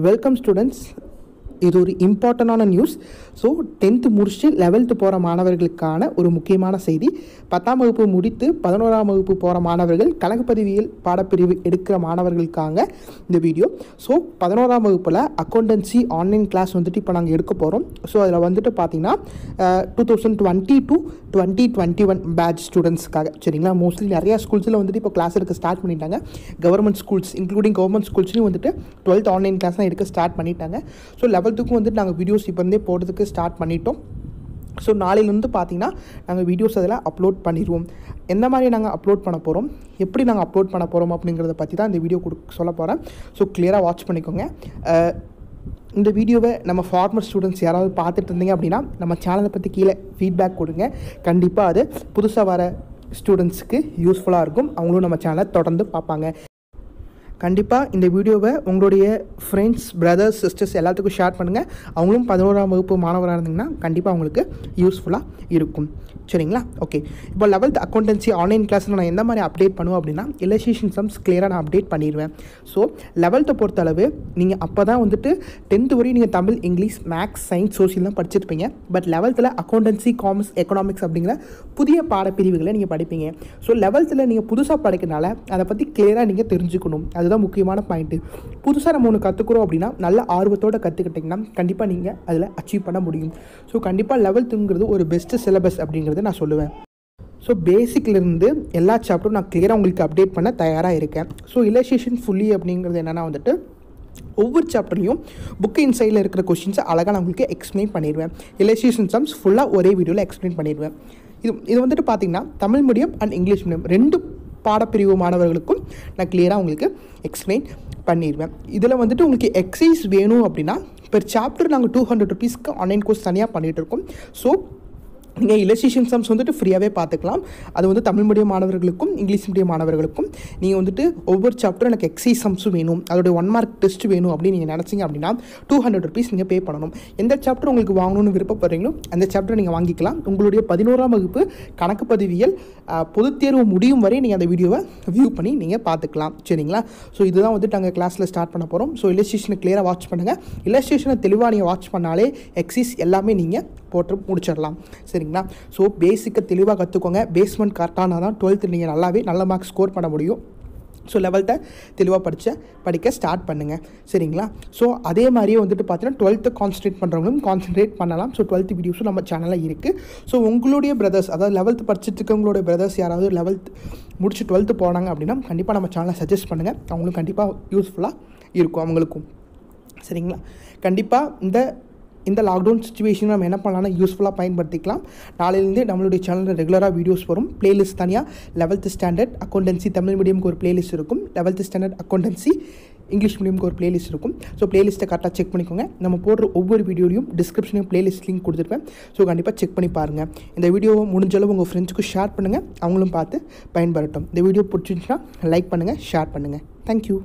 Welcome students. இது ஒரு இம்பார்ட்டண்டான நியூஸ். ஸோ 10th முடிச்சு 11th போகிற மாணவர்களுக்கான ஒரு முக்கியமான செய்தி. 10ஆம் வகுப்பு முடித்து 11ஆம் வகுப்பு போகிற மாணவர்கள் கணக்குப்பதிவியல் பாடப்பிரிவு எடுக்கிற மாணவர்களுக்காக இந்த வீடியோ. ஸோ 11ஆம் வகுப்பில் அக்கௌண்டன்சி ஆன்லைன் கிளாஸ் வந்துட்டு இப்போ நாங்கள் எடுக்க போகிறோம். ஸோ அதில் வந்துட்டு பார்த்திங்கன்னா 2020 to 2021 பேட்ச் ஸ்டூடெண்ட்ஸ்க்காக சரிங்களா. மோஸ்ட்லி நிறையா ஸ்கூல்ஸில் வந்துட்டு இப்போ கிளாஸ் எடுக்க ஸ்டார்ட் பண்ணிட்டாங்க. கவர்மெண்ட் ஸ்கூல்ஸ் இன்க்ளூடிங் கவர்மெண்ட் ஸ்கூல்ஸ்லையும் வந்துட்டு 12th ஆன்லைன் கிளாஸ்லாம் எடுக்க ஸ்டார்ட் பண்ணிட்டாங்க. ஸோ 11th வந்துட்டு நாங்கள் வீடியோஸ் இப்போ இருந்தே போடுறதுக்கு ஸ்டார்ட் பண்ணிட்டோம். ஸோ நாளையிலேருந்து பார்த்தீங்கன்னா நாங்கள் வீடியோஸ் அதில் அப்லோட் பண்ணிடுவோம். எந்த மாதிரி நாங்கள் அப்லோட் பண்ண போகிறோம், எப்படி நாங்கள் அப்லோட் பண்ண போகிறோம் அப்படிங்கிறத பற்றி தான் இந்த வீடியோ சொல்ல போகிறேன். ஸோ கிளியராக வாட்ச் பண்ணிக்கோங்க. இந்த வீடியோவை நம்ம ஃபார்மர் ஸ்டூடெண்ட்ஸ் யாராவது பார்த்துட்டு இருந்தீங்க அப்படின்னா நம்ம சேனலை பற்றி கீழே ஃபீட்பேக் கொடுங்க. கண்டிப்பாக அது புதுசாக வர ஸ்டூடெண்ட்ஸுக்கு யூஸ்ஃபுல்லாக இருக்கும். அவங்களும் நம்ம சேனலை தொடர்ந்து பார்ப்பாங்க. கண்டிப்பாக இந்த வீடியோவை உங்களுடைய ஃப்ரெண்ட்ஸ், பிரதர்ஸ், சிஸ்டர்ஸ் எல்லாத்துக்கும் ஷேர் பண்ணுங்கள். அவங்களும் 11ஆம் வகுப்பு மாணவராக இருந்தீங்கன்னா கண்டிப்பாக அவங்களுக்கு யூஸ்ஃபுல்லாக இருக்கும். சரிங்களா? ஓகே. இப்போ 11th அக்கௌண்டன்சி ஆன்லைன் கிளாஸில் நான் எந்த மாதிரி அப்டேட் பண்ணுவேன் அப்படின்னா இல்லஸ்ட்ரேஷன் சம்ஸ் கிளியராக நான் அப்டேட் பண்ணிடுவேன். ஸோ 11th பொறுத்தளவு நீங்கள் அப்போ தான் வந்துட்டு 10th வரையும் நீங்கள் Tamil, English, maths, science, social தான் படிச்சிருப்பீங்க. But 11th accountancy, commerce, economics அப்படிங்கிற புதிய பாடப்பிரிவுகளை நீங்கள் படிப்பீங்க. ஸோ 11th நீங்கள் புதுசாக படிக்கிறனால அதை பற்றி கிளியராக நீங்கள் தெரிஞ்சுக்கணும். அதுதான் முக்கியமான பாயிண்ட்டு. புதுசாக நம்ம ஒன்று கற்றுக்குறோம் அப்படின்னா நல்ல ஆர்வத்தோடு கற்றுக்கிட்டிங்கன்னா கண்டிப்பாக நீங்கள் அதில் அச்சீவ் பண்ண முடியும். ஸோ கண்டிப்பாக 11th ஒரு பெஸ்ட்டு சிலபஸ் அப்படிங்கிறது நான் சொல்லுவேன். ஸோ பேசிக்லேருந்து எல்லா சாப்டரும் நான் கிளியராக உங்களுக்கு அப்டேட் பண்ண தயாராக இருக்கேன். ஸோ இல்லஸ்ட்ரேஷன் ஃபுல்லி அப்படிங்கிறது என்னென்னா வந்துட்டு ஒவ்வொரு சாப்டர்லையும் புக்கு இன்சைடில் இருக்கிற கொஷின்ஸை அழகாக நான் உங்களுக்கு எக்ஸ்பிளைன் பண்ணிடுவேன். இல்லஸ்ட்ரேஷன் சம்ஸ் ஃபுல்லாக ஒரே வீடியோவில் எக்ஸ்பிளைன் பண்ணிடுவேன். இது வந்துட்டு பார்த்திங்கன்னா Tamil medium and English medium ரெண்டு பாடப்பிரிவு மாணவர்களுக்கும் நான் கிளியராக உங்களுக்கு எக்ஸ்பிளைன் பண்ணிடுவேன். இதில் வந்துட்டு உங்களுக்கு எக்ஸசைஸ் வேணும் அப்படின்னா பெர் சாப்டர் நாங்கள் 200 rupeesக்கு ஆன்லைன் கோர்ஸ் தனியாக பண்ணிகிட்டு இருக்கோம். ஸோ நீங்கள் இல்லஸ்ட்ரேஷன் சம்ஸ் வந்துட்டு ஃப்ரீயாகவே பார்த்துக்கலாம். அது வந்து தமிழ் மீடியம் மாணவர்களுக்கும் இங்கிலீஷ் மீடியம் மாணவர்களுக்கும் நீங்கள் வந்துட்டு ஒவ்வொரு சாப்டரும் எனக்கு எக்ஸசைஸ் சம்ஸும் வேணும், அதோடைய 1 mark டெஸ்ட் வேணும் அப்படின்னு நீங்கள் நினச்சிங்க அப்படின்னா 200 rupees நீங்கள் பே பண்ணணும். எந்த சாப்டர் உங்களுக்கு வாங்கணும்னு விருப்பப்படுறீங்களோ அந்த சாப்டர் நீங்கள் வாங்கிக்கலாம். உங்களுடைய 11ஆம் வகுப்பு கணக்கு பதிவியல் பொதுத் தேர்வு முடியும் வரை நீங்கள் அந்த வீடியோவை வியூ பண்ணி நீங்கள் பார்த்துக்கலாம். சரிங்களா? ஸோ இதுதான் வந்துட்டு நாங்கள் கிளாஸில் ஸ்டார்ட் பண்ண போகிறோம். ஸோ இல்லஸ்ட்ரேஷனை கிளியராக வாட்ச் பண்ணுங்கள். இல்லஸ்ட்ரேஷனை தெளிவாக நீங்கள் வாட்ச் பண்ணாலே எக்ஸசைஸ் எல்லாமே நீங்கள் போட்டு முடிச்சிடலாம். சரிங்களா? ஸோ பேசிக்கை தெளிவாக கற்றுக்கோங்க. பேஸ்மெண்ட் கரெக்டானா தான் 12th நீங்கள் நல்ல மார்க் ஸ்கோர் பண்ண முடியும். ஸோ 11th தெளிவாக படிக்க ஸ்டார்ட் பண்ணுங்கள். சரிங்களா? ஸோ அதே மாதிரியே வந்துட்டு பார்த்தீங்கன்னா 12th கான்சன்ட்ரேட் பண்ணுறவங்களும் கான்சன்ட்ரேட் பண்ணலாம். ஸோ 12th வீடியோஸும் நம்ம சேனலில் இருக்குது. ஸோ உங்களுடைய பிரதர்ஸ், அதாவது 11th படிச்சுட்டு இருக்கவங்களுடைய பிரதர்ஸ் யாராவது 11th முடிச்சு 12th போனாங்க அப்படின்னா கண்டிப்பாக நம்ம சேனலை சஜஸ்ட் பண்ணுங்கள். அவங்களும் கண்டிப்பாக யூஸ்ஃபுல்லாக இருக்கும் அவங்களுக்கும். சரிங்களா? கண்டிப்பாக இந்த லாக்டவுன் சுச்சுவேஷன் நம்ம என்ன பண்ணலாம்னா யூஸ்ஃபுல்லாக பயன்படுத்திக்கலாம். நாளையிலேருந்து நம்மளுடைய சேனலில் ரெகுலராக வீடியோஸ் வரும். பிளேலிஸ்ட் தனியாக 11th ஸ்டாண்டர்ட் அக்கௌண்டன்சி தமிழ் மீடியமுக்கு ஒரு பிளேலிஸ்ட் இருக்கும். 11th ஸ்டாண்டர்ட் அக்கௌண்டன்சி இங்கிலீஷ் மீடியமுக்கு ஒரு பிளேலிஸ்ட் இருக்கும். ஸோ பிளேலிஸ்ட்டை கரெக்டாக செக் பண்ணிக்கோங்க. நம்ம போடுற ஒவ்வொரு வீடியோலையும் டிஸ்கிரிப்ஷனையும் பிளேலிஸ்ட் லிங்க் கொடுத்துருப்பேன். ஸோ கண்டிப்பாக செக் பண்ணி பாருங்கள். இந்த வீடியோவை முடிஞ்சளவு உங்கள் ஃப்ரெண்ட்ஸுக்கு ஷேர் பண்ணுங்கள். அவங்களும் பார்த்து பயன்பெறட்டும். இந்த வீடியோ பிடிச்சிருந்துச்சுன்னா லைக் பண்ணுங்கள், ஷேர் பண்ணுங்கள். தேங்க்யூ.